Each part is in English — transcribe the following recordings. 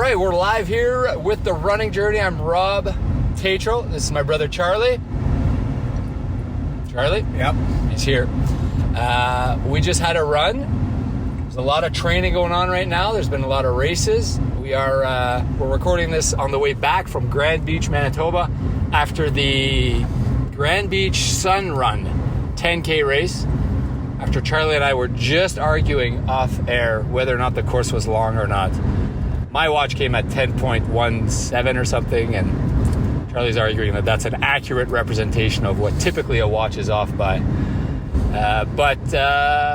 right, we're live here with the running journey. I'm Rob Tatro. This is my brother Charlie. Charlie? Yep. He's here. We just had a run. There's a lot of training going on right now. There's been a lot of races. We're recording this on the way back from Grand Beach, Manitoba, after the Grand Beach Sun Run 10K race. After Charlie and I were just arguing off air whether or not the course was long or not. My watch came at 10.17 or something, and Charlie's arguing that that's an accurate representation of what typically a watch is off by. But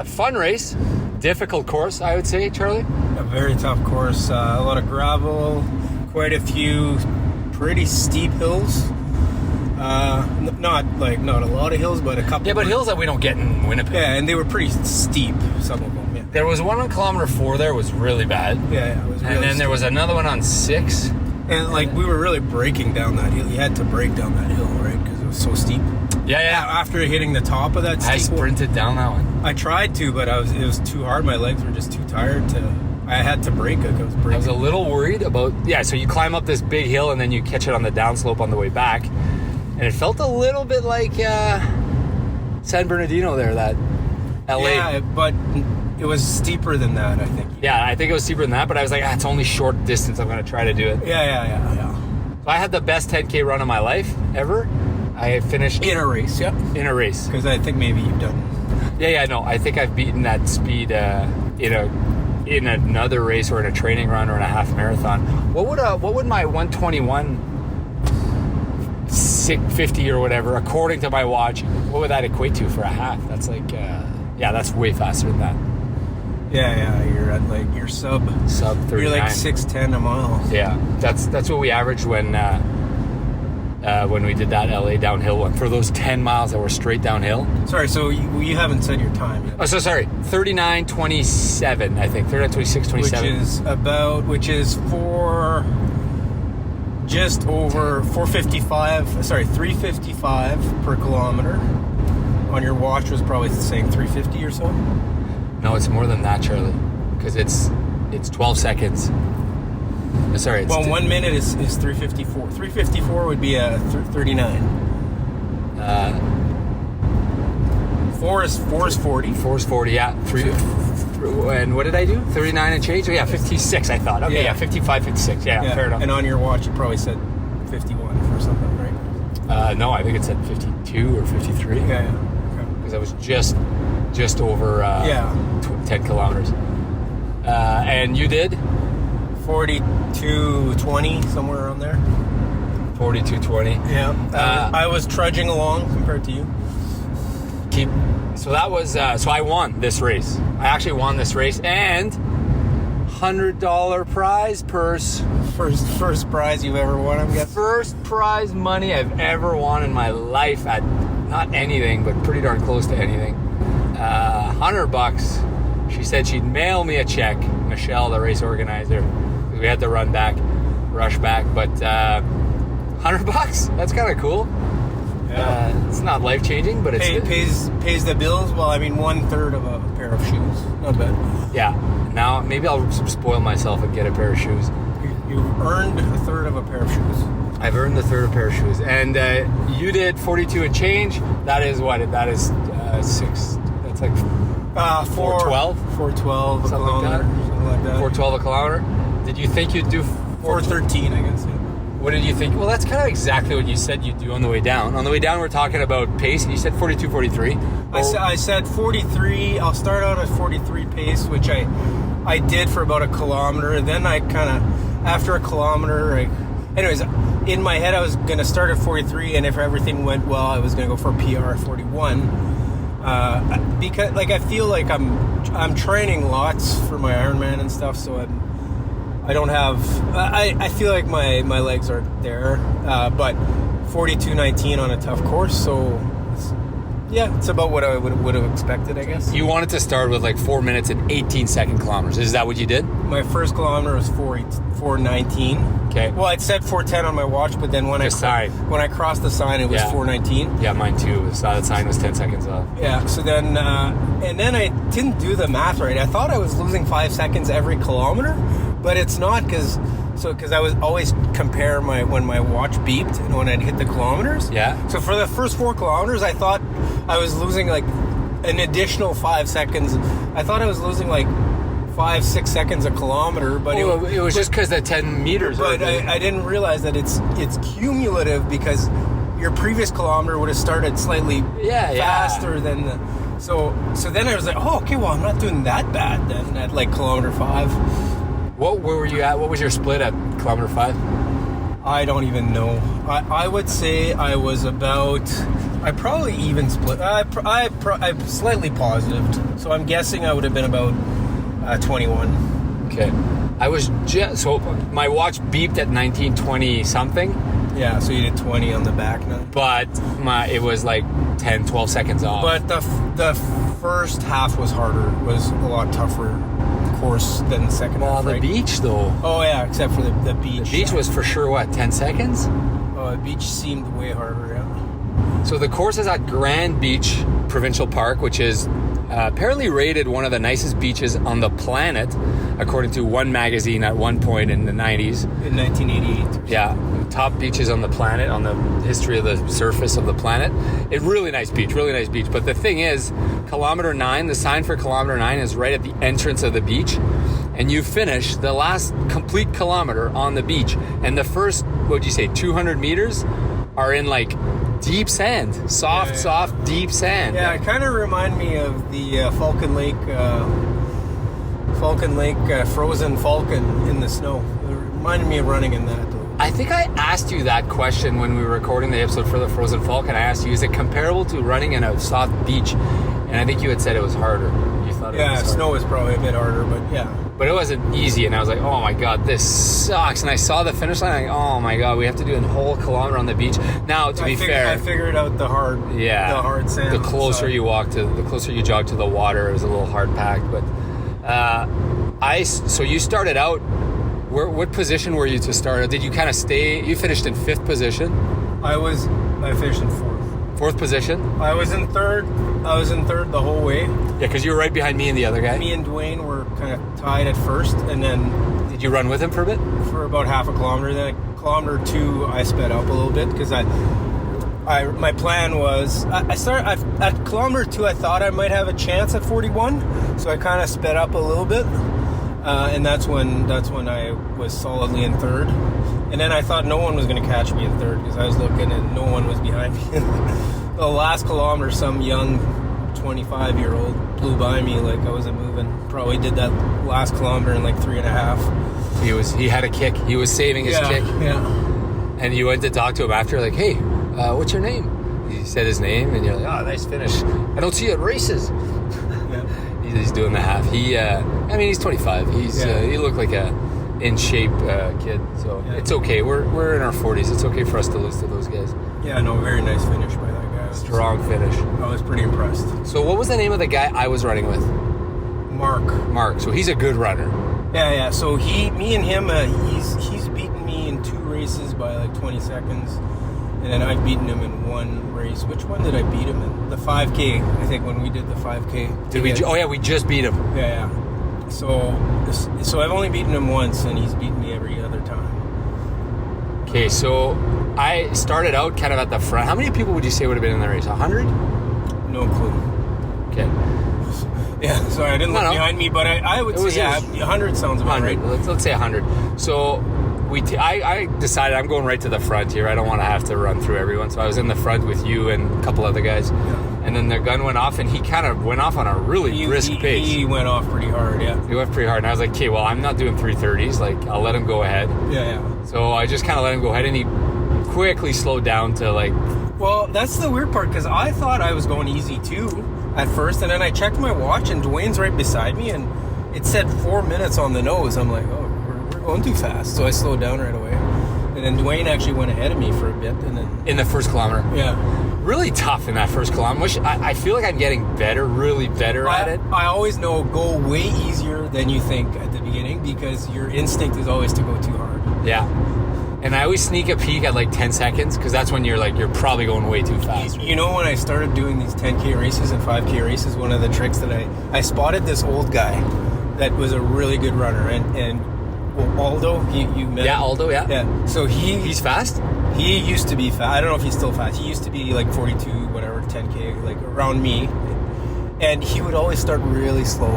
fun race, difficult course, I would say, Charlie. A very tough course, a lot of gravel, quite a few pretty steep hills. Not a lot of hills, but a couple. Yeah, but hills that we don't get in Winnipeg. Yeah, and they were pretty steep, some of them. Yeah. There was one on kilometer 4 there was really bad. Yeah, it was really And then steep. there was another one on 6. And we were really breaking down that hill. You had to break down that hill, right? Because it was so steep. Yeah. After hitting the top of that steep I sprinted down that one. I tried to, but it was too hard. My legs were just too tired to. I had to brake it. I was a little worried about. Yeah, so you climb up this big hill and then you catch it on the downslope on the way back, and it felt a little bit like San Bernardino there, that LA. Yeah, but it was steeper than that, I think. Yeah, I think it was steeper than that, but I was like, it's only short distance. I'm going to try to do it. Yeah. So I had the best 10K run of my life ever. I finished In a race, yep. in a race. Because I think maybe you've done. Yeah, no. I think I've beaten that speed in another race or in a training run or in a half marathon. What would my 1:21:50 or whatever, according to my watch, what would that equate to for a half? That's like that's way faster than that. Yeah, you're at you're sub 39. You're like 6:10 a mile. Yeah, that's what we averaged when we did that LA downhill one for those 10 miles that were straight downhill. Sorry, so you haven't said your time yet. Oh, so sorry, 39:27, I think 39:26:27, which is for just over 455. Sorry, 355 per kilometer. On your watch was probably saying 350 or so. No, it's more than that, Charlie, because it's 12 seconds. Sorry. Well, 1 minute is 354. 354 would be a 39. 4 is 40. 4 is 40. Yeah. And what did I do? 39 and change. Oh yeah, 56. I thought. Okay, yeah, 55, 56. Yeah, fair enough. And on your watch, you probably said 51 or something, right? No, I think it said 52 or 53. Yeah. Okay. Because I was just over 10 kilometers. And you did 42:20, somewhere around there. 42:20. Yeah. I was trudging along compared to you. So that was so I won this race. I actually won this race, and $100 prize purse. First prize you've ever won, I'm guessing. First prize money I've ever won in my life at not anything, but pretty darn close to anything. $100. She said she'd mail me a check. Michelle, the race organizer. We had to rush back, but $100? That's kind of cool. Yeah. It's not life-changing, but it's pays the bills. Well, I mean, 1/3 of a pair of shoes. Not bad. Yeah. Now maybe I'll spoil myself and get a pair of shoes. You've earned 1/3 of a pair of shoes. I've earned the 1/3 of a pair of shoes, and you did 42 and change. That is what? That is 6. That's like 412. 412 a kilometer. Something like that. 412 a kilometer. Did you think you'd do 413? I guess. Yeah. What did you think? Well, that's kind of exactly what you said you'd do on the way down. On the way down, we're talking about pace, and you said 42, 43. I said 43. I'll start out at 43 pace, which I did for about a kilometer. And then I kind of, after a kilometer, anyways, in my head, I was going to start at 43, and if everything went well, I was going to go for a PR at 41. Because, I feel like I'm training lots for my Ironman and stuff, so I don't have. I feel like my legs aren't there, but 42:19 on a tough course, so it's about what I would have expected, I guess. You wanted to start with 4 minutes and 18-second kilometers. Is that what you did? My first kilometer was 4:19. Okay. Well, it said 4:10 on my watch, but then when I crossed the sign, it was 4:19. Yeah, mine too. So the sign was 10 seconds off. Yeah. So then, and then I didn't do the math right. I thought I was losing 5 seconds every kilometer, but it's not, because So, because I was always compare when my watch beeped and when I'd hit the kilometers. Yeah. So for the first 4 kilometers, I thought I was losing like an additional 5 seconds. I thought I was losing like 5-6 seconds a kilometer, but it was just because the 10 meters. But I didn't realize that it's cumulative, because your previous kilometer would have started slightly faster than the. So then I was like, oh, okay, well, I'm not doing that bad then at like kilometer 5. Where were you at? What was your split at kilometer 5? I don't even know. I would say I was about. I probably even split. I'm slightly positive, so I'm guessing I would have been about 21. Okay. I was just so my watch beeped at 19:20 something. Yeah, so you did 20 on the back now. But it was like 10, 12 seconds off. But the first half was harder. Was a lot tougher course than the second half. The right? beach though. Oh yeah, except for the beach. The beach was for sure what, 10 seconds? Oh, the beach seemed way harder. Yeah. So the course is at Grand Beach Provincial Park, which is apparently rated one of the nicest beaches on the planet, according to one magazine at one point in the 90s. In 1988. Yeah, top beaches on the planet, on the history of the surface of the planet. Really nice beach. But the thing is, kilometer 9, the sign for kilometer 9 is right at the entrance of the beach. And you finish the last complete kilometer on the beach. And the first, 200 meters are in like deep sand. Soft, deep sand. Yeah, it kind of remind me of the Falcon Lake frozen falcon in the snow. It reminded me of running in that. I think I asked you that question when we were recording the episode for the Frozen Falcon. I asked you, is it comparable to running in a soft beach? And I think you had said it was harder. You thought it was harder. Snow is probably a bit harder, but yeah. But it wasn't easy, and I was like, oh my god, this sucks. And I saw the finish line, like, oh my god, we have to do a whole kilometer on the beach. Now, to be fair, I figured out the hard sand. The closer you jog to the water, it was a little hard packed. But so you started out. What position were you to start? Did you kind of stay? You finished in 5th position. I finished in 4th. 4th position. I was in 3rd. I was in 3rd the whole way. Yeah, because you were right behind me and the other guy. Me and Dwayne were kind of tied at first, and then. Did you run with him for a bit? For about half a kilometer. Then at kilometer 2, I sped up a little bit because my plan was at kilometer 2. I thought I might have a chance at 41, so I kind of sped up a little bit. And that's when I was solidly in 3rd. And then I thought no one was going to catch me in 3rd because I was looking and no one was behind me. The last kilometer, some young 25-year-old blew by me like I wasn't moving. Probably did that last kilometer in like 3.5. He had a kick. He was saving his kick. Yeah. And you went to talk to him after, like, hey, what's your name? He said his name, and you're like, oh, nice finish. I don't see you at races. He's doing the half. He's 25. He looked like a in shape kid, so it's okay. We're in our 40s. It's okay for us to lose to those guys. Yeah, no, very nice finish by that guy. Strong finish. I was pretty impressed. So what was the name of the guy I was running with? Mark. So he's a good runner. Yeah. So me and him, he's beaten me in 2 races by like 20 seconds. And then I've beaten him in 1 race. Which one did I beat him in? The 5K, I think, when we did the 5K. Did we? Oh, yeah, we just beat him. Yeah. So I've only beaten him once, and he's beaten me every other time. Okay, so I started out kind of at the front. How many people would you say would have been in the race? 100? No clue. Okay. Yeah, sorry, I didn't look behind me, but I would say 100 sounds about 100. right. Let's say 100. So I decided I'm going right to the front here. I don't want to have to run through everyone. So I was in the front with you and a couple other guys. Yeah. And then their gun went off, and he kind of went off on a really brisk pace. He went off pretty hard, yeah. He went pretty hard. And I was like, okay, well, I'm not doing 3:30s. Like, I'll let him go ahead. Yeah. So I just kind of let him go ahead, and he quickly slowed down to like... Well, that's the weird part, because I thought I was going easy too at first, and then I checked my watch, and Dwayne's right beside me, and it said 4 minutes on the nose. I'm like, oh, we're going too fast. So I slowed down right away. And then Dwayne actually went ahead of me for a bit, and then... In the first kilometer? Yeah. Really tough in that first kilometer. I feel like I'm getting really better at it. I always know go way easier than you think at the beginning, because your instinct is always to go too hard. Yeah. And I always sneak a peek at like 10 seconds, because that's when you're probably going way too fast. You know, when I started doing these 10K races and 5K races, one of the tricks that I spotted this old guy that was a really good runner, and Aldo, you met Yeah, him? Aldo, yeah. Yeah. So He's fast? he used to be fast. I don't know if he's still fast. He used to be like 42, whatever, 10K, like around me. And he would always start really slow.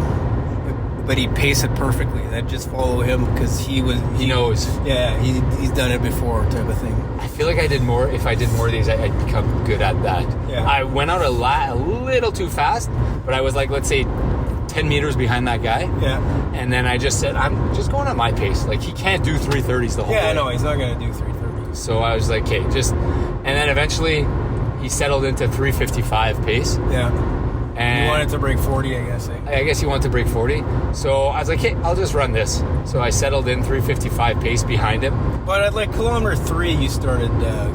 But he'd pace it perfectly. I'd just follow him because he knows. Yeah, he's done it before type of thing. I feel like if I did more of these, I'd become good at that. Yeah. I went out a little too fast, but I was like, let's say 10 meters behind that guy. Yeah. And then I just said, I'm just going at my pace. Like, he can't do 330s the whole way. Yeah, I know. He's not going to do 330. So I was like, okay, and then eventually he settled into 355 pace. Yeah. And you wanted to break 40, I guess. I guess he wanted to break 40. So I was like, hey, I'll just run this. So I settled in 355 pace behind him. But at like kilometer 3, you started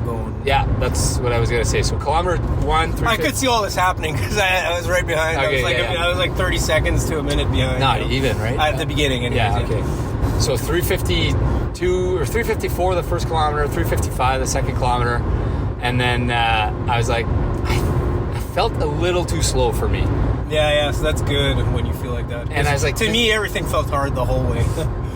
going. Yeah, that's what I was going to say. So kilometer 1, 350. I could see all this happening because I was right behind. Okay, I was like 30 seconds to a minute behind. Not even, right? At the beginning, anyways. Yeah, okay. So 352 or 354 the first kilometer, 355 the second kilometer. And then I was like, I felt a little too slow for me. Yeah, so that's good when you feel like that. And I was like, to me, everything felt hard the whole way.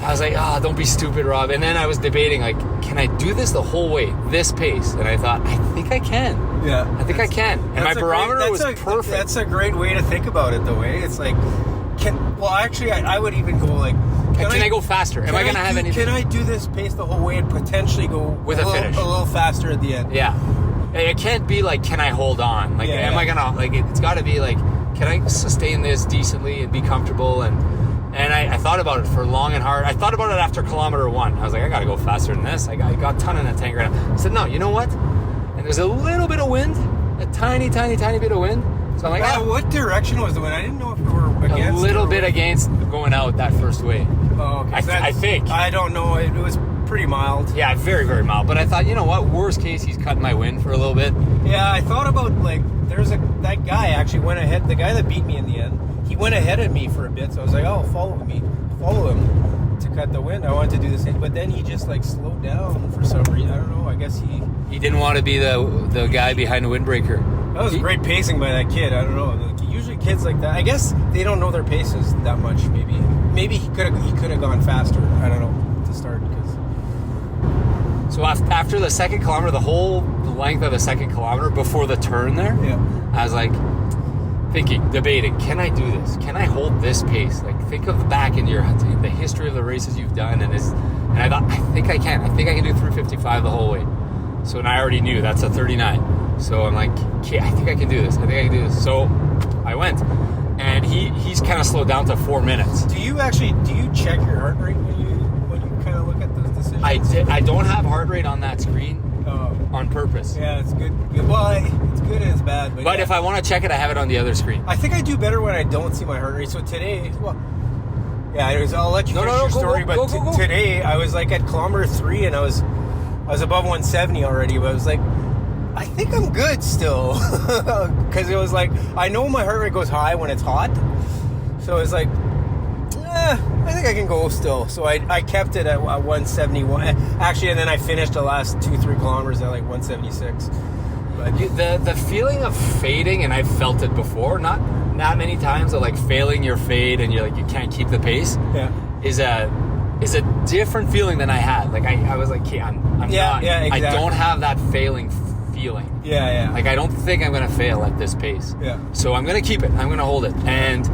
I was like, don't be stupid, Rob. And then I was debating, like, can I do this the whole way, this pace? And I thought, I think I can. Yeah. I think I can. And my barometer was perfect. That's a great way to think about it, the way. It's like, actually, I would even go like, can I go faster? Am I going to have anything? Can I do this pace the whole way and potentially go with a finish? A little faster at the end? Yeah. It can't be like, can I hold on? Like, am I going to, like, it's got to be like, can I sustain this decently and be comfortable? And I thought about it for long and hard. I thought about it after kilometer 1. I was like, I got to go faster than this. I got a ton in the tank right now. I said, no, you know what? And there's a little bit of wind, a tiny, tiny, tiny bit of wind. So I'm like, what direction was the wind? I didn't know if we were against. A little bit against going out that first way. Oh, okay. I think. I don't know. It was pretty mild. Yeah, very, very mild. But I thought, you know what? Worst case, he's cutting my wind for a little bit. Yeah, I thought about, like, that guy actually went ahead. The guy that beat me in the end, he went ahead of me for a bit. So I was like, follow him to cut the wind. I wanted to do the same. But then he just, like, slowed down for some reason. I don't know. I guess he didn't want to be the guy behind the windbreaker. That was great pacing by that kid. I don't know. Like, usually kids like that, I guess they don't know their paces that much. Maybe he could have gone faster. I don't know, to start. So after the second kilometer, the whole length of the second kilometer before the turn there, I was like debating, can I do this? Can I hold this pace? Like, think of the back in the history of the races you've done, and I thought, I think I can. I think I can do 355 the whole way. So, and I already knew that's a 39. So I'm like, okay, I think I can do this. So I went, and he's kind of slowed down to 4 minutes. Do you check your heart rate when you kind of look at those decisions? I don't have heart rate on that screen on purpose. Yeah, it's good. Well, it's good and it's bad. But if I want to check it, I have it on the other screen. I think I do better when I don't see my heart rate. So today, anyways, I'll let you finish your story. But today, I was like at kilometer 3, and I was above 170 already. But I was like, I think I'm good still, because it was like, I know my heart rate goes high when it's hot, so it's like, I think I can go still. So I kept it at 171 actually, and then I finished the last 2-3 kilometers at like 176. But the feeling of fading, and I've felt it before, not many times, of like failing your fade and you're like, you can't keep the pace, is a different feeling than I had. Like I was like, okay, I'm not, exactly. I don't have that failing feeling. Like, I don't think I'm going to fail at this pace. So I'm going to keep it. I'm going to hold it. And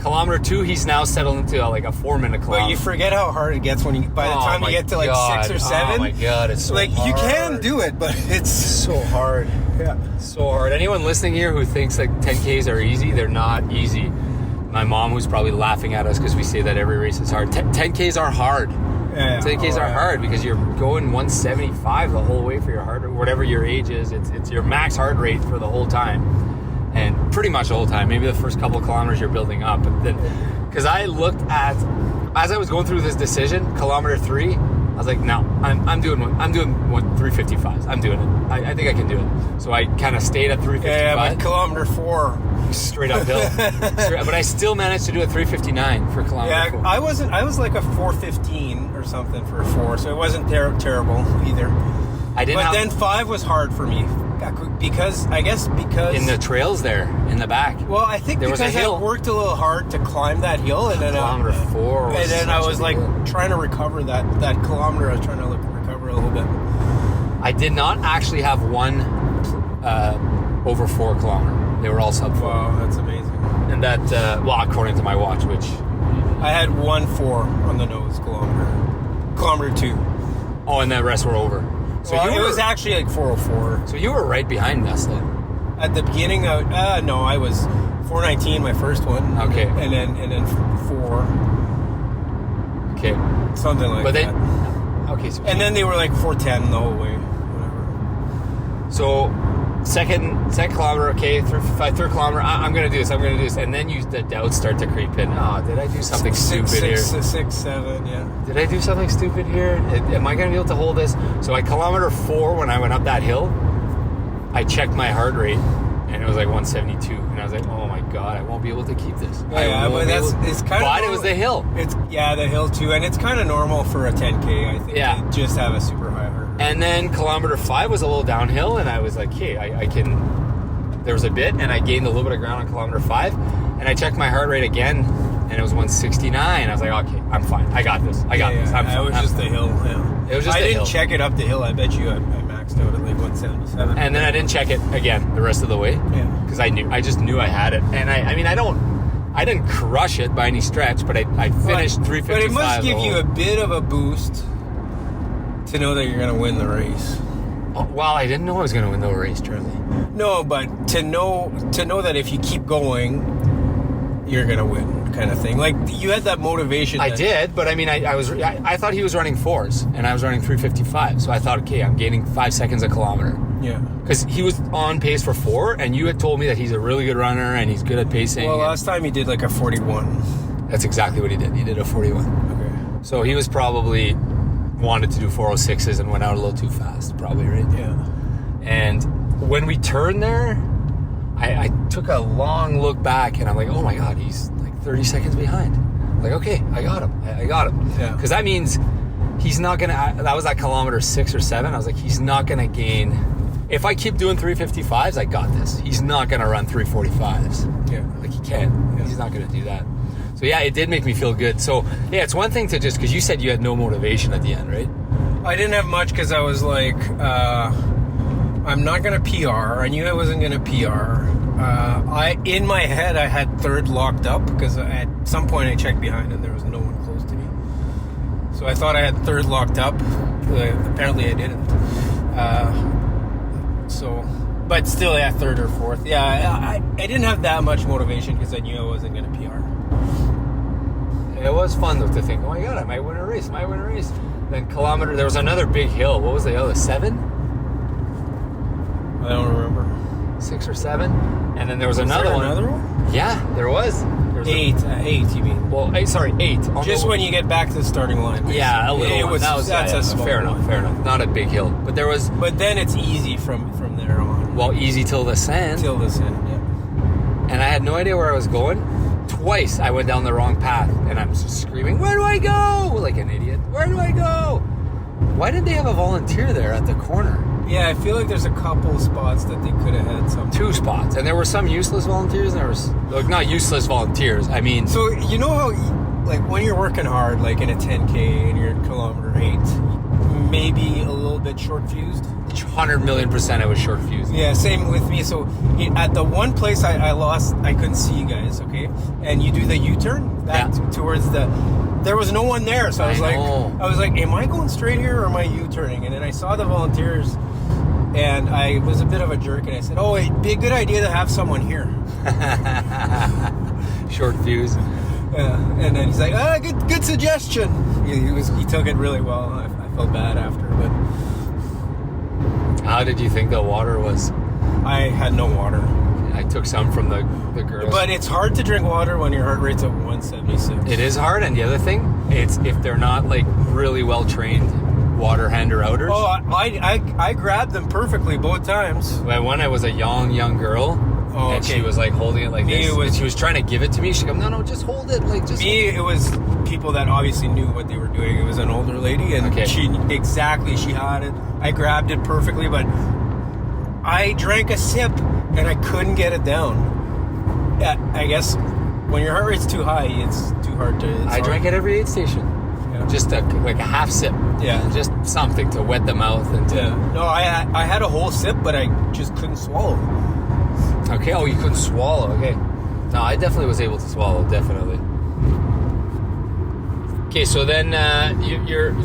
kilometer 2, he's now settled into like a 4-minute kilometer. But you forget how hard it gets by the time you get to like 6 or 7. Oh my God, it's so like hard. You can do it, but it's so hard. So hard. Anyone listening here who thinks like 10Ks are easy, they're not easy. My mom was probably laughing at us because we say that every race is hard. 10Ks are hard. 10Ks are hard because you're going 175 the whole way for your heart rate, whatever your age is. It's your max heart rate for the whole time, and pretty much the whole time. Maybe the first couple of kilometers you're building up, but then, because I looked at, as I was going through this decision, kilometer 3, I was like, no, I'm doing 355s. I'm doing it. I think I can do it. So I kind of stayed at 355. Yeah, but kilometer 4. Straight uphill. But I still managed to do a 359 for kilometer 4. I was like a 415 or something for 4, so it wasn't terrible either. Then 5 was hard for me. because I guess because in the trails there in the back. Well, I think there was a because I hill. worked a little hard to climb that hill, and then Kilometer 4 was and then I such a was big like hill. trying to recover that kilometer. I was trying to recover a little bit. I did not actually have one over 4 kilometer. They were all sub 4. Wow, that's amazing. And that, well, according to my watch, which I had 1.4 on the nose kilometer 2. oh, and the rest were over. So Well, you it were, was actually like 4:04 so you were right behind us then. at the beginning. No, I was 4:19 my first one. Okay. and then 4, Okay, something like but that. then okay, so And then they were like 4:10 the whole way. Whatever. so second kilometer, okay, third kilometer, I'm gonna do this, and then the doubts start to creep in. Oh, did I do something stupid here? 6, 7, yeah. Did I do something stupid here? Am I gonna be able to hold this? So at kilometer 4, when I went up that hill, I checked my heart rate, and it was like 172, and I was like, oh my god, I won't be able to keep this. Yeah, but it's kind of. But it was the hill. It's the hill too, and it's kind of normal for a 10K. I think. Yeah. To just have a super high heart rate. And then kilometer 5 was a little downhill, and I was like, hey, I can. There was a bit, and I gained a little bit of ground on kilometer 5, and I checked my heart rate again, and it was 169. I was like, okay, I'm fine. I got this. I got this. I'm fine. It was just the hill. Yeah. It was just I the didn't hill. check it up the hill. I bet you I maxed out at like 177. And then I didn't check it again the rest of the way. Yeah. Because I just knew I had it. And I mean, I didn't crush it by any stretch, but I finished 355. But it must give you all. a bit of a boost to know that you're going to win the race. Oh, well, I didn't know I was going to win the race, Charlie. No, but to know that if you keep going, you're going to win, kind of thing. Like you had that motivation. I did, but I mean, I thought he was running 4s, and I was running 355. So I thought, okay, I'm gaining 5 seconds a kilometer. Yeah. Because he was on pace for 4, and you had told me that he's a really good runner and he's good at pacing. Well, last time he did like a 41. That's exactly what he did. He did a 41. Okay. So he was probably wanted to do 406s and went out a little too fast, probably, right? Yeah. And when we turned there, I took a long look back, and I'm like, oh my god, he's like 30 seconds behind. I'm like, okay, I got him. Yeah. Because that means he's not gonna. That was at kilometer 6 or 7. I was like, he's not gonna gain. If I keep doing 355s, I got this. He's not gonna run 345s. Yeah. Like he can't. Yeah. He's not gonna do that. So yeah, it did make me feel good. So yeah, it's one thing to just, because you said you had no motivation at the end, right? I didn't have much because I was like, I'm not gonna PR. I knew I wasn't gonna PR. In my head, I had third locked up because at some point I checked behind and there was no one close to me. So I thought I had third locked up. Apparently I didn't. But still, yeah, third or fourth. Yeah, I didn't have that much motivation because I knew I wasn't gonna PR. It was fun though to think, oh my god, I might win a race. Then kilometer, there was another big hill. What was the other? 7? I don't remember. 6 or 7? And then there was another one. Another one? Yeah, there was. There was 8. 8, you mean? Well, 8. Just when you get back to the starting line. Yeah, a little. It one. was, That's a small fair one. enough. Not a big hill, but there was. But then it's easy from there on. Well, easy till the sand. Till this end, yeah. And I had no idea where I was going. Twice I went down the wrong path, and I'm just screaming, "Where do I go?" Like an idiot. Where do I go? Why did they have a volunteer there at the corner? Yeah, I feel like there's a couple spots that they could have had some. 2 spots, and there were some useless volunteers, and there was not useless volunteers. I mean, So you know how, like, when you're working hard, like in a 10K and you're at kilometer 8, maybe a little bit short fused. 100,000,000% I was short fused. Yeah, same with me. So at the one place I lost, I couldn't see you guys. Okay, and you do the U-turn back towards the. There was no one there, so I was like, am I going straight here or am I U-turning? And then I saw the volunteers, and I was a bit of a jerk, and I said, "Oh, it'd be a good idea to have someone here." Short fuse. And then he's like, good suggestion. He took it really well. I felt bad after, but How did you think the water was? I had no water. I took some from the girls. But it's hard to drink water when your heart rate's at 176. It is hard, and the other thing, it's if they're not like really well trained water hander outers. Oh, I grabbed them perfectly both times. When I was a young girl, and she was like holding it like this, and she was trying to give it to me. She goes, no, just hold it, like just. Me, it was people that obviously knew what they were doing. It was an older lady, and she had it. I grabbed it perfectly, but I drank a sip and I couldn't get it down. Yeah, I guess when your heart rate's too high, it's too hard to... I drank at every aid station. Yeah. Just like a half sip. Yeah. Just something to wet the mouth and to... Yeah. No, I had a whole sip, but I just couldn't swallow. Okay, oh, you couldn't swallow. Okay. No, I definitely was able to swallow, definitely. Okay, so then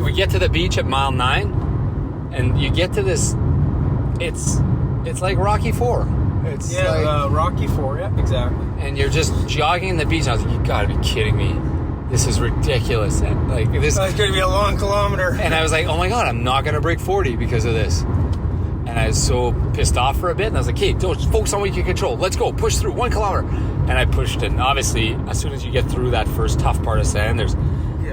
we get to the beach at mile 9, and you get to this... It's like Rocky 4. It's like, Rocky 4, yeah, exactly. and you're just jogging the beach. And I was like, you gotta be kidding me. This is ridiculous. And like this It's going to be a long kilometer. And I was like, oh my God, I'm not gonna break 40 because of this. And I was so pissed off for a bit. And I was like, hey, don't focus on what you can control. Let's go, push through 1 kilometer. And I pushed it. And obviously, as soon as you get through that first tough part of sand, there's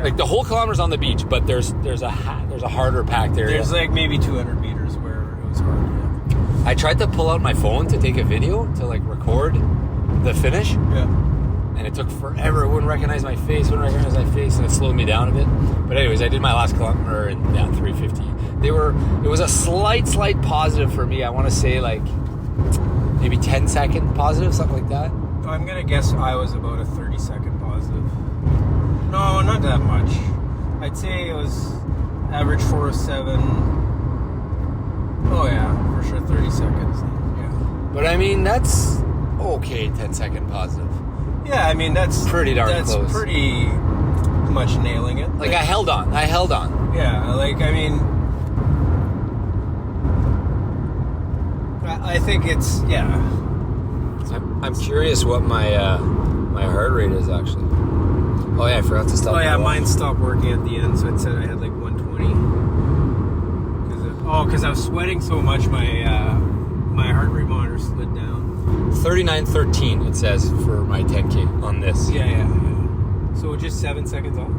like the whole kilometer's on the beach, but there's a harder packed area. There's like maybe 200 meters where it was hard. Yeah. I tried to pull out my phone to take a video to like record the finish. Yeah. And it took forever. It wouldn't recognize my face, and it slowed me down a bit. But anyways, I did my last kilometer in 3:50. It was a slight positive for me. I want to say like maybe 10-second positive, something like that. I'm going to guess I was about a 30-second positive. No, not that much. I'd say it was average 407. Oh yeah, for sure 30 seconds. Yeah. But I mean, that's okay, 10-second positive. Yeah, I mean, that's pretty darn close. That's pretty much nailing it. Like I held on. Yeah, like, I mean, I think it's, yeah. I'm curious what my my heart rate is actually. Oh yeah, I forgot to stop. Oh yeah, mine stopped working at the end, so it said I had like 120. Because I was sweating so much, my heart rate monitor slid down. 39:13 it says for my 10K on this. Yeah. So just 7 seconds off.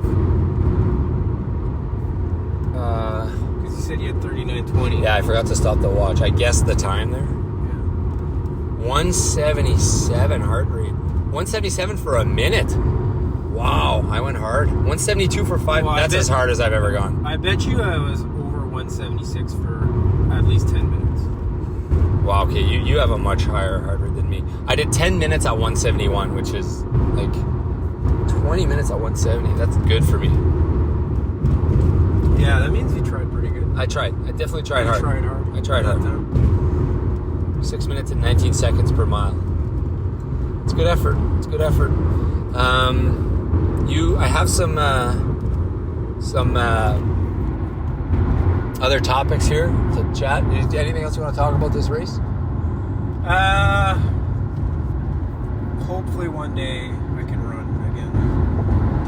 Because you said you had 39:20. Yeah, I forgot to stop the watch. I guessed the time there. 177 heart rate. 177 for a minute. Wow, I went hard. 172 for 5. Well, that's as hard as I've ever gone. I bet you I was over 176 for at least 10 minutes. Wow, okay, you have a much higher heart rate than me. I did 10 minutes at 171, which is like 20 minutes at 170. That's good for me. Yeah, that means you tried pretty good. I tried. I definitely tried hard. I tried hard. 6 minutes and 19 seconds per mile. It's good effort. I have some other topics here to chat. Anything else you want to talk about this race? Hopefully one day I can run again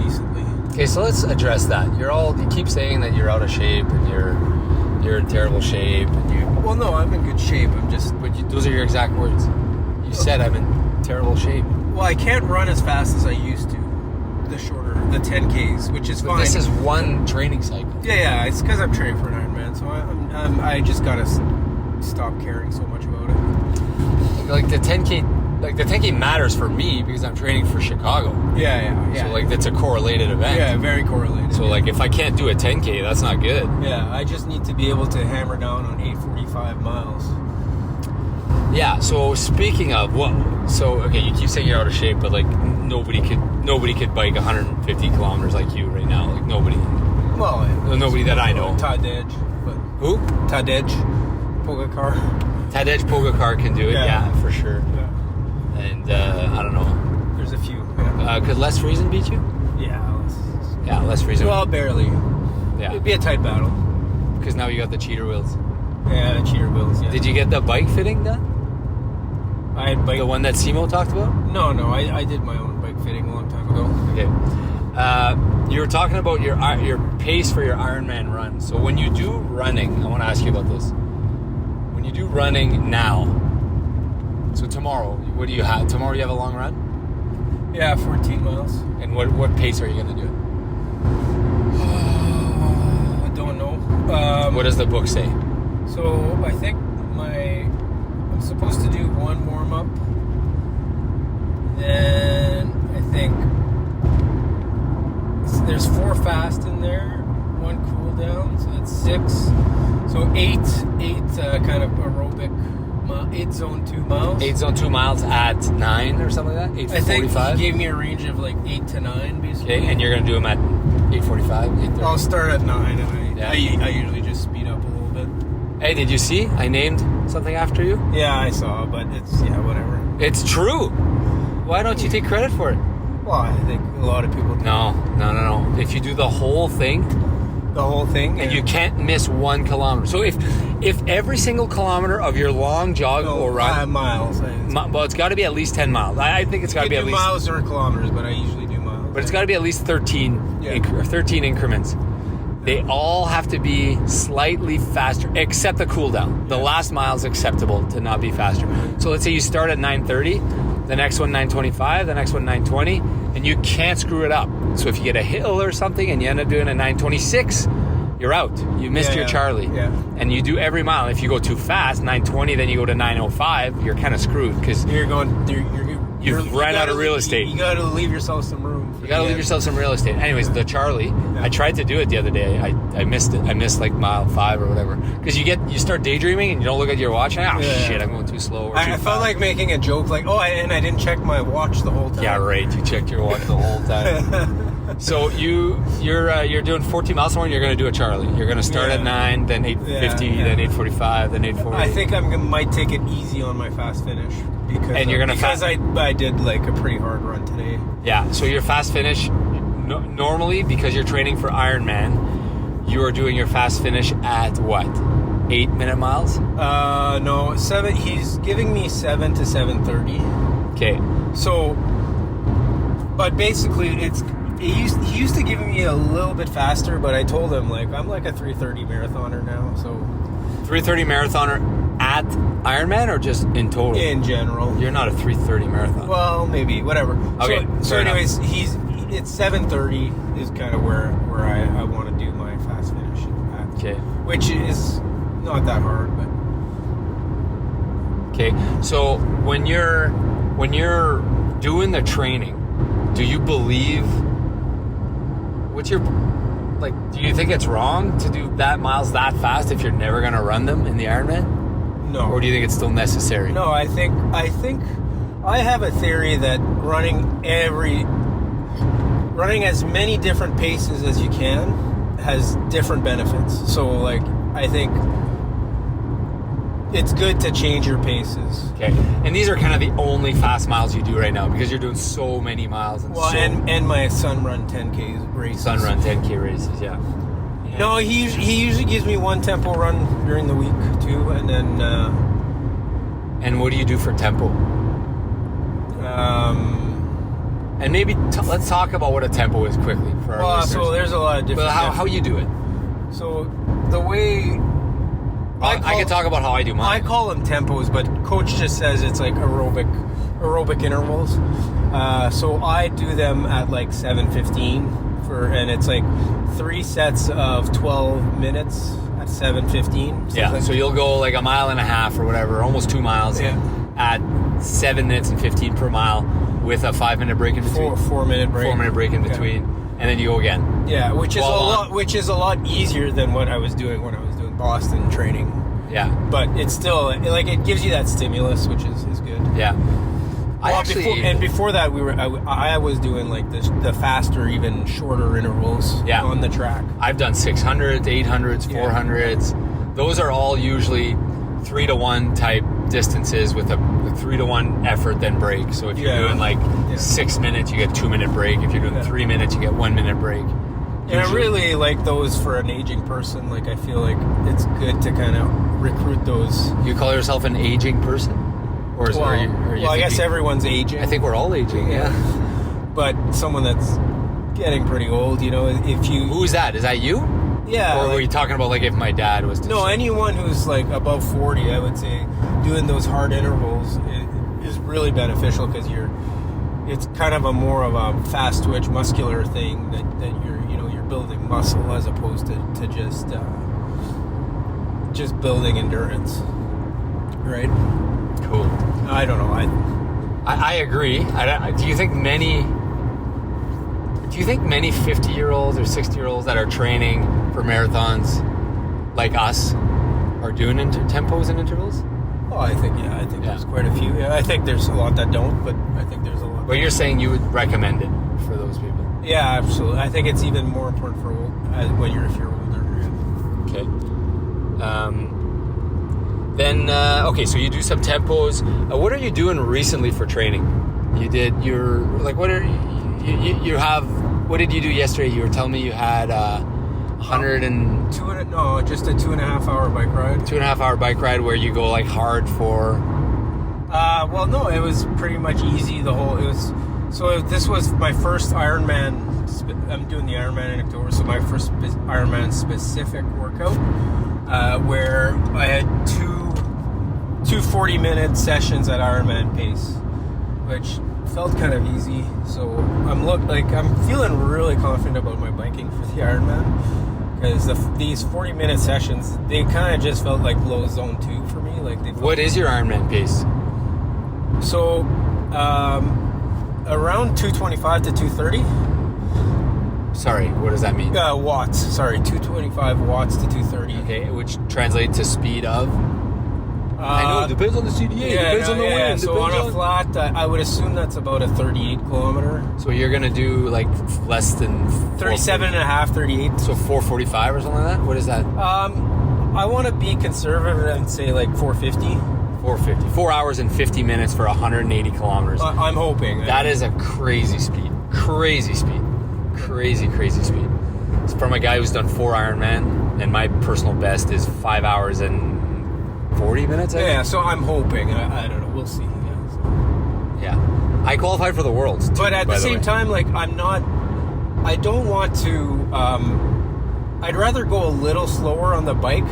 decently. Okay, so let's address that. You keep saying that you're out of shape and you're in terrible shape and you. Well, no, I'm in good shape. Those are your exact words. You said I'm in terrible shape. Well, I can't run as fast as I used to. The 10Ks, which is fine. This is one training cycle. Yeah, it's because I'm training for an Ironman, so I just gotta stop caring so much about it. Like the 10K matters for me because I'm training for Chicago. Yeah. So like it's a correlated event. Yeah, very correlated. So like if I can't do a 10K, that's not good. Yeah, I just need to be able to hammer down on 845 miles. Yeah. So speaking of okay, you keep saying you're out of shape, but like nobody could bike 150 kilometers like you right now. Like nobody. Well, nobody that I know. Tadej. Who? Tadej Pogacar. Tadej Pogacar can do it. Yeah, for sure. Yeah. And I don't know. There's a few. Yeah. Could Les Friesen beat you? Yeah. Les Friesen. Well, barely. Yeah. It'd be a tight battle. Because now you got the cheater wheels. Yeah, the cheater wheels. Yeah. Did you get the bike fitting done? I had bike. The one that Simo talked about? No. I did my own bike fitting a long time ago. Okay. You were talking about your pace for your Ironman run. So when you do running, I want to ask you about this. When you do running now, so tomorrow, what do you have? Tomorrow you have a long run? Yeah, 14 miles. And what pace are you going to do? I don't know. What does the book say? So I think I'm supposed to do one warm-up. Then I think there's 4 fast in there, 1 cool down, so that's 6. So 8 kind of aerobic zone 2 miles. 8 zone 2 miles at 9 or something like that? 8:45? I think he gave me a range of like 8 to 9, basically. Okay, and you're going to do them at 8:45, 8:30? I'll start at 9, and Yeah. I usually just speed up a little bit. Hey, did you see? I named something after you? Yeah, I saw, but it's, whatever. It's true. Why don't you take credit for it? Well, I think a lot of people do. No. If you do the whole thing, The whole thing? and you can't miss 1 kilometer. So if every single kilometer of your long jog or run, miles. well, it's got to be at least 10 miles. I think it's got to be at least miles or kilometers, but I usually do miles. But it's got to be at least 13 Yeah. 13 increments. They all have to be slightly faster, except the cool down. The last mile is acceptable to not be faster. So let's say you start at 9:30, the next one 9:25, the next one 9:20, and you can't screw it up. So if you get a hill or something and you end up doing a 9:26, you're out. You missed your Charlie. Yeah. And you do every mile. If you go too fast, 9:20, then you go to 9:05, you're kind of screwed because You've run out of real estate. You got to leave yourself some room. you got to leave yourself some real estate. Anyways, the Charlie, I tried to do it the other day. I missed it. I missed like mile 5 or whatever. Because you start daydreaming and you don't look at your watch. And, shit, I'm going too slow. Or too I felt like making a joke, like, and I didn't check my watch the whole time. Yeah, right. You checked your watch the whole time. So you're doing 14 miles somewhere and you're going to do a Charlie. You're going to start at 9, then 8:50, then 8:45, then 8:40. I think might take it easy on my fast finish. Because I did like a pretty hard run today. Yeah, so your fast finish, normally, because you're training for Ironman, you are doing your fast finish at what? 8-minute miles? No, 7. He's giving me 7 to 7:30. Okay. So, but basically, he used to give me a little bit faster, but I told him like I'm like a 3:30 marathoner now. So 3:30 marathoner at Ironman or just in total? In general. You're not a 3:30 marathon. Well, maybe, whatever. Okay. So anyways, it's 7:30 is kind of where I want to do my fast finish at. Okay. Which is not that hard, but okay. So when you're doing the training, do you believe do you think it's wrong to do that miles that fast if you're never going to run them in the Ironman? No. Or do you think it's still necessary? No, I think I have a theory that running as many different paces as you can has different benefits. So like I think it's good to change your paces. Okay. And these are kind of the only fast miles you do right now because you're doing so many miles. And my son run 10K races. Son run 10K races, yeah. No, he usually gives me one tempo run during the week too, and then. And what do you do for tempo? And maybe let's talk about what a tempo is quickly for our listeners. So there's a lot of different. But how you do it? So the way. I can talk about how I do mine. I call them tempos, but coach just says it's like aerobic intervals. So I do them at like 7:15 and it's like 3 sets of 12 minutes at 7:15. Yeah. So you'll go like a mile and a half or whatever, almost 2 miles at 7 minutes and 15 per mile with a 5-minute break in between. 4-minute break. 4-minute break in between, and then you go again. Yeah, which is a lot easier than what I was doing when I was doing Boston training. Yeah. But it's still like it gives you that stimulus, which is good. Yeah. Before that, I was doing like the faster, even shorter intervals on the track. I've done 600s, 800s, 400s. Those are all usually 3-to-1 type distances with a 3-to-1 effort then break. So if you're doing like 6 minutes, you get 2-minute break. If you're doing 3 minutes, you get 1 minute break. And I really like those for an aging person. Like I feel like it's good to kind of recruit those. You call yourself an aging person? Or are you I guess everyone's aging. I think we're all aging, yeah. But someone that's getting pretty old, if you... Who's that? Is that you? Yeah. Or were you talking about like if my dad was... No, anyone who's like above 40, I would say, doing those hard intervals is really beneficial because it's kind of more of a fast twitch muscular thing that you're building muscle as opposed to just building endurance. Right? Cool. I don't know. I agree. Do you think many 50-year-olds or 60-year-olds that are training for marathons like us are doing tempos and intervals? Oh, I think there's quite a few. Yeah, I think there's a lot that don't, but I think there's a lot. But you're saying you would recommend it for those people? Yeah, absolutely. I think it's even more important for if you're older. Okay. Then okay, so you do some tempos. What are you doing recently for training? What did you do yesterday? You were telling me you had 100 and just a 2.5 hour bike ride. 2.5 hour bike ride where you go like hard for. Well, no, it was pretty much easy. This was my first Ironman. I'm doing the Ironman in October, so my first Ironman specific workout, where I had two 40-minute sessions at Ironman pace, which felt kind of easy. So I'm feeling really confident about my biking for the Ironman, because these 40-minute sessions, they kind of just felt like low zone 2 for me. What is your Ironman pace? So around 225 to 230. Sorry, what does that mean? Watts. Sorry, 225 watts to 230. Okay, which translates to speed of? I know, it depends on the CDA, depends on the wind. So on a flat, I would assume that's about a 38 kilometer. So you're going to do like less than... 37.5, 38. So 445 or something like that? What is that? I want to be conservative and say like 450. 450. 4 hours and 50 minutes for 180 kilometers. I'm hoping. That is a crazy speed. Crazy speed. Crazy speed. It's from a guy who's done 4 Ironman, and my personal best is 5 hours and 40 minutes, I think. Yeah, so I'm hoping. I don't know. We'll see. Yeah. I qualified for the Worlds, too, but at the same time, I don't want to... I'd rather go a little slower on the bike.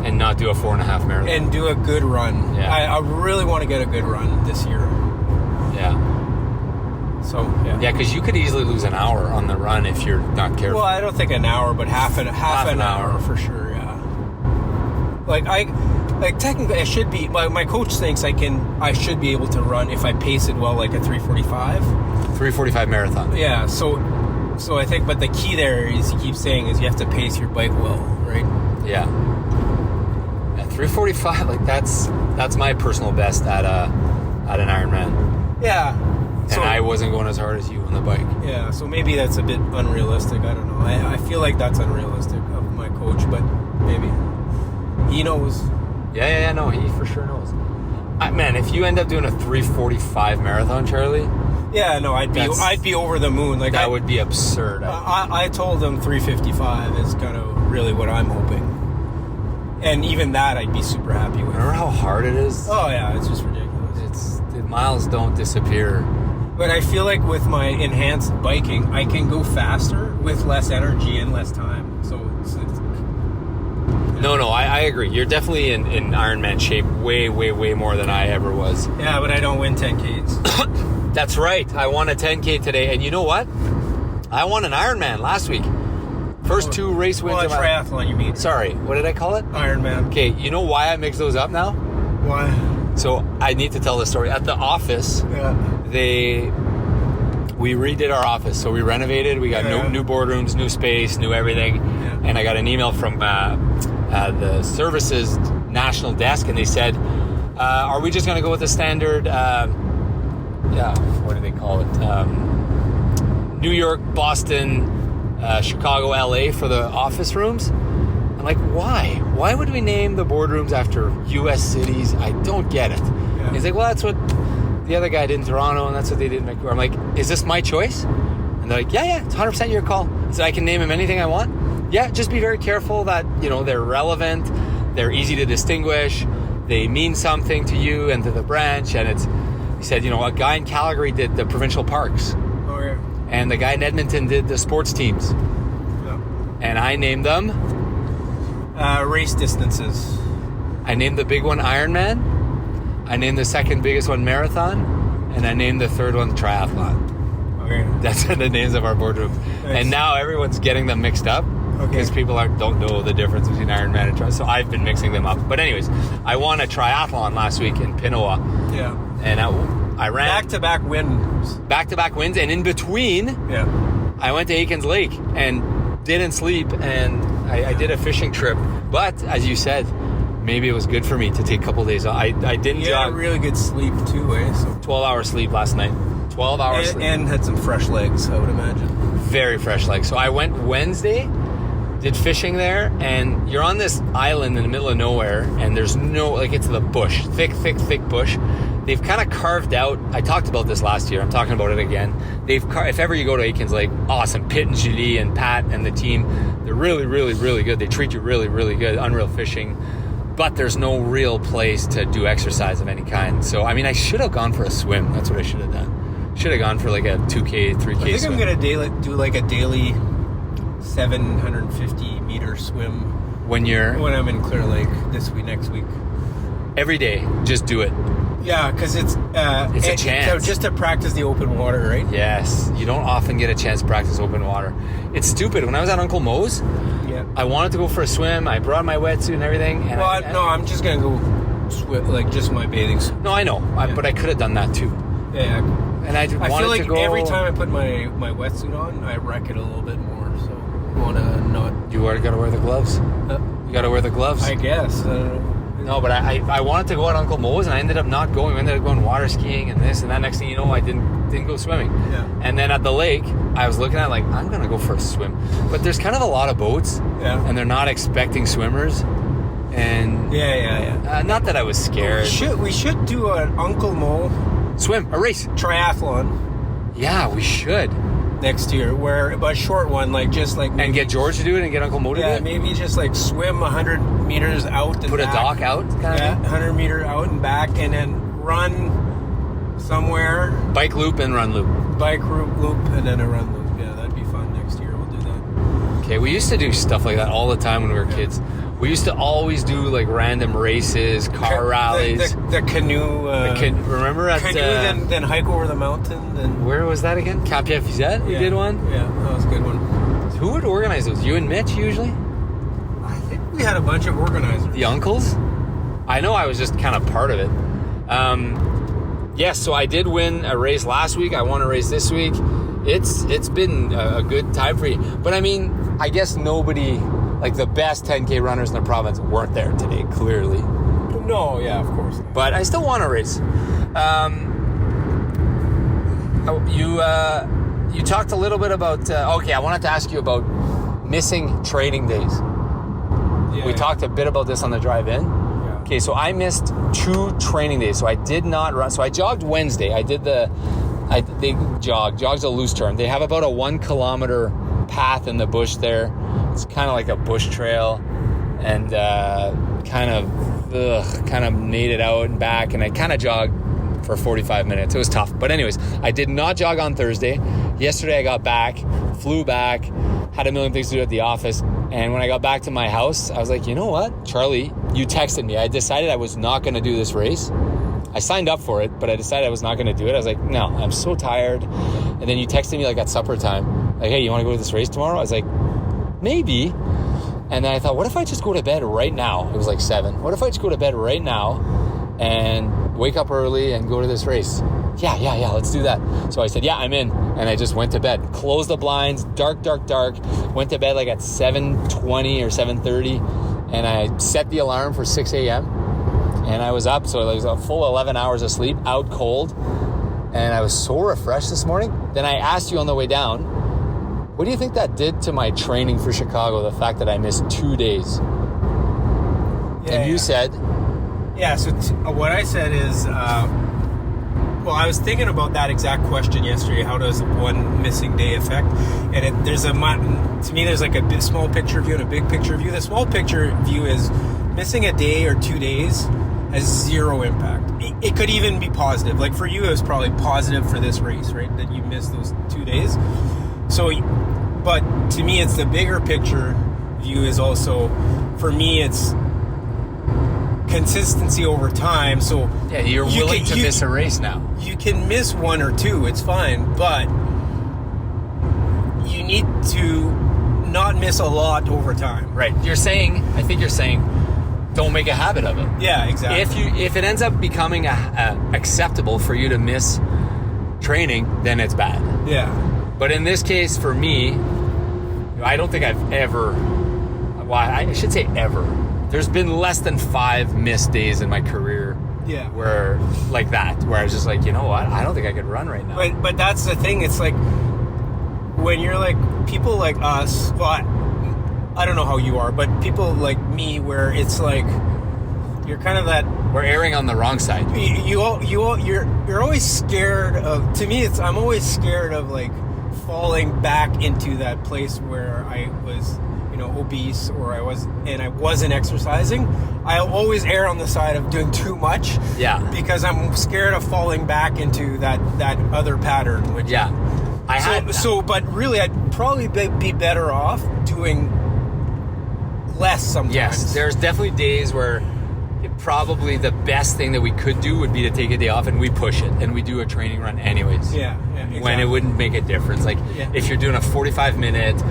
And not do a 4.5 marathon. And do a good run. Yeah. I really want to get a good run this year. Yeah. So, yeah. Yeah, because you could easily lose an hour on the run if you're not careful. Well, I don't think an hour, but half an hour for sure, yeah. Technically I should be... My coach thinks I should be able to run if I pace it well, like a 3:45. 3:45 marathon. Yeah, so I think... But the key there is, he keeps saying, is you have to pace your bike well, right? Yeah. 3:45, that's my personal best at an Ironman. Yeah. And I wasn't going as hard as you on the bike. Yeah, so maybe that's a bit unrealistic. I don't know. I feel like that's unrealistic of my coach, but maybe he knows. Yeah, no, he for sure knows. Man, if you end up doing a 3:45 marathon, Charlie. Yeah, no, I'd be over the moon. That would be absurd. I told him 3:55 is kind of really what I'm hoping, and even that I'd be super happy with. Remember how hard it is? Oh yeah, it's just ridiculous. The miles don't disappear. But I feel like with my enhanced biking, I can go faster with less energy and less time. So No, I agree. You're definitely in Ironman shape way more than I ever was. Yeah, but I don't win 10Ks. That's right. I won a 10K today. And you know what? I won an Ironman last week. First 2 race wins. Well, a triathlon, you mean? Sorry, what did I call it? Ironman. Okay, you know why I mix those up now? Why? So I need to tell the story. At the office, we redid our office. So we renovated. We got new boardrooms, new space, new everything. Yeah. And I got an email from the services national desk, and they said, are we just going to go with the standard, what do they call it? New York, Boston, Chicago, LA for the office rooms? I'm like, why? Why would we name the boardrooms after U.S. cities? I don't get it. Yeah. He's like, well, that's what the other guy did in Toronto, and that's what they did in Vancouver. I'm like, is this my choice? And they're like, yeah, it's 100% your call. So I can name him anything I want? Yeah, just be very careful that, they're relevant, they're easy to distinguish, they mean something to you and to the branch, and he said, a guy in Calgary did the provincial parks. Oh, yeah. And the guy in Edmonton did the sports teams. Yeah. And I named them... race distances. I named the big one Ironman. I named the second biggest one Marathon. And I named the third one Triathlon. Okay. That's the names of our boardroom. Nice. And now everyone's getting them mixed up. Because people don't know the difference between Ironman and Triathlon. So I've been mixing them up. But anyways, I won a triathlon last week in Pinawa. Yeah. And I ran... Back-to-back wins. Back-to-back wins. And in between, I went to Aikens Lake and didn't sleep. And I did a fishing trip. But, as you said, maybe it was good for me to take a couple days off. I didn't You had jog. a really good sleep too, eh? So. 12-hour sleep last night. 12 hours sleep. And had some fresh legs, I would imagine. Very fresh legs. So I went Wednesday, did fishing there, and you're on this island in the middle of nowhere, and there's no, like, it's the bush, thick bush. They've kind of carved out, I talked about this last year, I'm talking about it again. If ever you go to Aikens Lake, awesome. Pitt and Julie and Pat and the team, they're really, really, really good. They treat you really, really good, unreal fishing. But there's no real place to do exercise of any kind. So, I mean, I should have gone for a swim. That's what I should have done. Should have gone for like a 2K, 3K swim. I think I'm going to do like a daily 750 meter swim when I'm in Clear Lake next week. Every day, just do it. Yeah, because it's a chance. Just to practice the open water, right? Yes, you don't often get a chance to practice open water. It's stupid. When I was at Uncle Mo's, I wanted to go for a swim. I brought my wetsuit and everything. And I'm just gonna go swim, like just my bathing suit. No, I know, but I could have done that too. Yeah, and I feel wanted like to go. Every time I put my wetsuit on, I wreck it a little bit more. So I want to not. You got to wear the gloves. You got to wear the gloves. I guess. No, but I wanted to go at Uncle Mo's, and I ended up not going. We ended up going water skiing and this and that. Next thing you know, I didn't go swimming. Yeah. And then at the lake, I was looking at like, I'm going to go for a swim. But there's kind of a lot of boats, and they're not expecting swimmers. And not that I was scared. We should do an Uncle Mo swim, a race. Triathlon. Yeah, we should. Next year, but a short one, like just like maybe, and get George to do it and get Uncle Mo to do it. Yeah, maybe just like swim 100 meters out and put back. A dock out. 100 meter out and back, and then run somewhere. Bike loop and run loop. Bike loop and then a run loop. Yeah, that'd be fun. Next year we'll do that. Okay, we used to do stuff like that all the time when we were kids. We used to always do like random races, car rallies. The canoe. Remember at canoe, then hike over the mountain. And where was that again? Cap Vizette? We did one. Yeah, that was a good one. Who would organize those? You and Mitch usually? I think we had a bunch of organizers. The uncles? I know I was just kind of part of it. Yes, so I did win a race last week. I won a race this week. It's been a good time for you. But I mean, I guess nobody. Like the best 10K runners in the province weren't there today, clearly. No, yeah, of course. But I still want to race. You talked a little bit about... I wanted to ask you about missing training days. We talked a bit about this on the drive in. Yeah. Okay, so I missed 2 training days. So I did not run. So I jogged Wednesday. I did Jog's a loose term. They have about a 1 kilometer path in the bush there. It's kind of like a bush trail, and kind of made it out and back, and I kind of jogged for 45 minutes. It was tough, but anyways, I did not jog on Thursday. Yesterday I got back, flew back, had a million things to do at the office, and when I got back to my house, I was like, you know what, Charlie, you texted me. I decided I was not going to do this race. I signed up for it, but I decided I was not going to do it. I was like, no, I'm so tired. And then you texted me like at supper time, like, hey, you want to go to this race tomorrow? I was like, maybe. And then I thought, what if I just go to bed right now? It was like 7. What if I just go to bed right now and wake up early and go to this race? Yeah, let's do that. So I said, yeah, I'm in. And I just went to bed, closed the blinds, dark, went to bed like at 7:20 or 7:30, and I set the alarm for 6 a.m. And I was up, so it was a full 11 hours of sleep, out cold, and I was so refreshed this morning. Then I asked you on the way down, what do you think that did to my training for Chicago, the fact that I missed 2 days? And you said... Yeah, so what I said is... I was thinking about that exact question yesterday. How does one missing day affect? And to me, there's like a small picture view and a big picture view. The small picture view is missing a day or 2 days has zero impact. It could even be positive. Like for you, it was probably positive for this race, right? That you missed those 2 days. So, but to me, it's the bigger picture view is also, for me, it's consistency over time. So yeah, you're willing to miss a race now. You can miss 1 or 2, it's fine, but you need to not miss a lot over time. Right. I think you're saying don't make a habit of it. Yeah, exactly. If it ends up becoming acceptable for you to miss training, then it's bad. Yeah. But in this case, for me, I don't think I've ever, well, I should say ever. there's been less than 5 missed days in my career. Yeah. Where like that, where I was just like, you know what? I don't think I could run right now. But that's the thing. It's like when you're like people like us. Well, I don't know how you are, but people like me, where it's like you're kind of that. We're erring on the wrong side. You're always scared of. To me, I'm always scared of like falling back into that place where I was, obese, or I wasn't exercising. I always err on the side of doing too much. Yeah. Because I'm scared of falling back into that other pattern. Which but really, I'd probably be better off doing less sometimes. Yes, there's definitely days where probably the best thing that we could do would be to take a day off and we push it and we do a training run anyways. Yeah, exactly. When it wouldn't make a difference. Like if you're doing a 45-minute,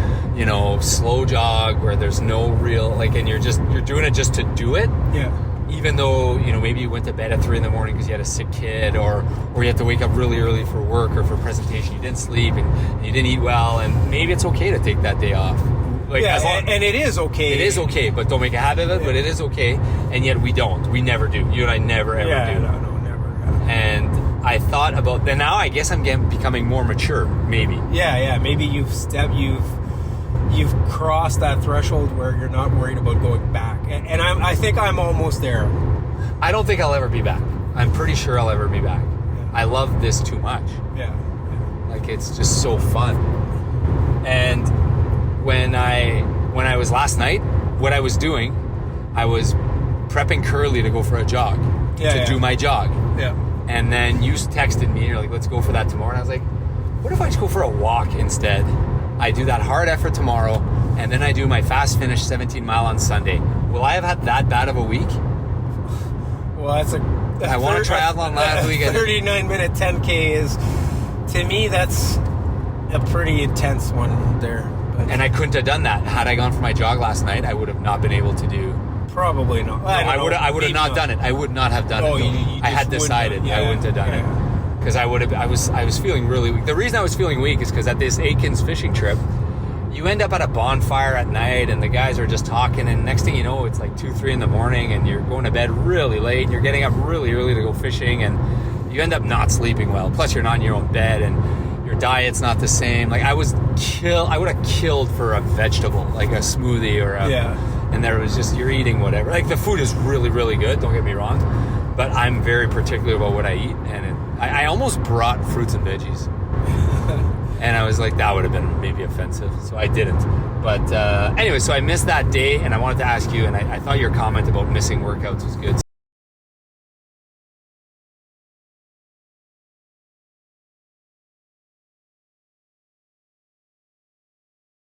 slow jog where there's no real and you're doing it just to do it. Yeah. Even though, maybe you went to bed at 3 a.m. because you had a sick kid, or you had to wake up really early for work or for presentation, you didn't sleep and you didn't eat well, and maybe it's okay to take that day off. And it is okay. It is okay, but don't make a habit of it. Yeah. But it is okay, and yet we don't. We never do. You and I never ever do. No, never. And I thought about that. Now I guess I'm becoming more mature. Maybe. Yeah. Maybe you've crossed that threshold where you're not worried about going back. And I think I'm almost there. I don't think I'll ever be back. I'm pretty sure I'll ever be back. Yeah. I love this too much. Yeah. It's just so fun. And when I was last night, what I was doing, I was prepping Curly to go for a jog, do my jog. Yeah. And then you texted me, and you're like, let's go for that tomorrow. And I was like, what if I just go for a walk instead? I do that hard effort tomorrow, and then I do my fast finish 17 mile on Sunday. Will I have had that bad of a week? Well, I won a triathlon last week. 39-minute 10K is, to me, that's a pretty intense one there. And I couldn't have done that. Had I gone for my jog last night, I would have not been able to do. Probably not. I would have not done it. I would not have done it. I had decided I wouldn't have done it. Because I was feeling really weak. The reason I was feeling weak is because at this Aikens fishing trip, you end up at a bonfire at night and the guys are just talking, and next thing you know, it's like 2, 3 in the morning and you're going to bed really late and you're getting up really early to go fishing, and you end up not sleeping well. Plus you're not in your own bed and your diet's not the same. I would have killed for a vegetable, like a smoothie or and there was just, you're eating whatever. The food is really, really good, don't get me wrong, but I'm very particular about what I eat, and I almost brought fruits and veggies. And I was like, that would have been maybe offensive, so I didn't. But anyway, so I missed that day, and I wanted to ask you, and I thought your comment about missing workouts was good.